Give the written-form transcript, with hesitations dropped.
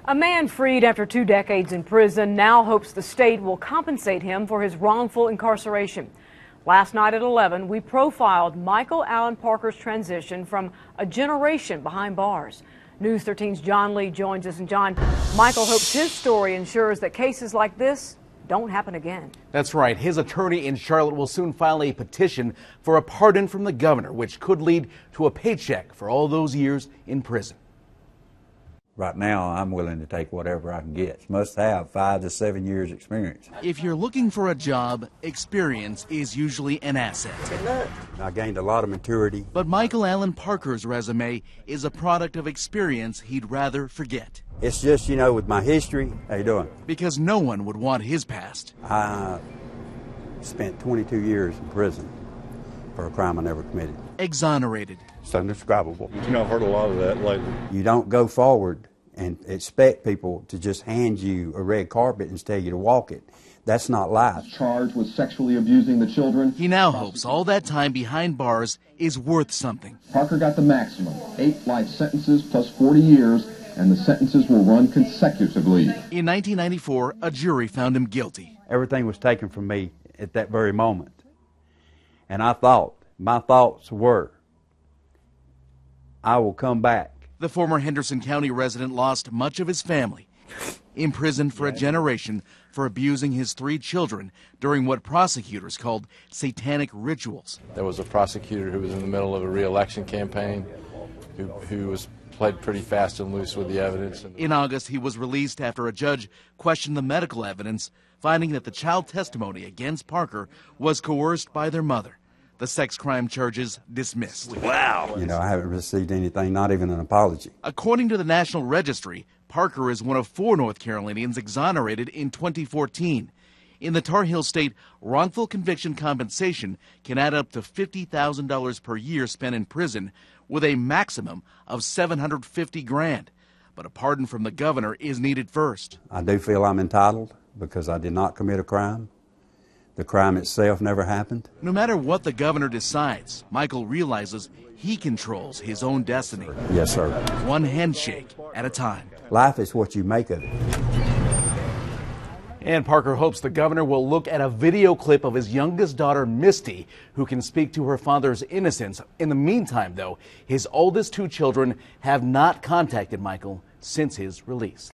A man freed after 2 decades in prison now hopes the state will compensate him for his wrongful incarceration. Last night at 11, we profiled Michael Allen Parker's transition from a generation behind bars. News 13's John Lee joins us. And John, Michael hopes his story ensures that cases like this don't happen again. That's right. His attorney in Charlotte will soon file a petition for a pardon from the governor, which could lead to a paycheck for all those years in prison. Right now, I'm willing to take whatever I can get. Must have 5 to 7 years experience. If you're looking for a job, experience is usually an asset. Good luck. I gained a lot of maturity. But Michael Allen Parker's resume is a product of experience he'd rather forget. It's just, you know, with my history, how you doing? Because no one would want his past. I spent 22 years in prison for a crime I never committed. Exonerated. It's indescribable. You know, I've heard a lot of that lately. You don't go forward and expect people to just hand you a red carpet and tell you to walk it. That's not life. Charged with sexually abusing the children. He now hopes all that time behind bars is worth something. Parker got the maximum, 8 life sentences plus 40 years, and the sentences will run consecutively. In 1994, a jury found him guilty. Everything was taken from me at that very moment. And my thoughts were, I will come back. The former Henderson County resident lost much of his family, imprisoned for a generation for abusing his 3 children during what prosecutors called satanic rituals. There was a prosecutor who was in the middle of a re-election campaign who was played pretty fast and loose with the evidence. In August, he was released after a judge questioned the medical evidence, finding that the child testimony against Parker was coerced by their mother. The sex crime charges dismissed. Wow. You know, I haven't received anything, not even an apology. According to the National Registry, Parker is one of 4 North Carolinians exonerated in 2014. In the Tar Heel state, wrongful conviction compensation can add up to $50,000 per year spent in prison, with a maximum of $750,000. But a pardon from the governor is needed first. I do feel I'm entitled because I did not commit a crime. The crime itself never happened. No matter what the governor decides, Michael realizes he controls his own destiny. Yes, sir. One handshake at a time. Life is what you make of it. And Parker hopes the governor will look at a video clip of his youngest daughter, Misty, who can speak to her father's innocence. In the meantime, though, his oldest 2 children have not contacted Michael since his release.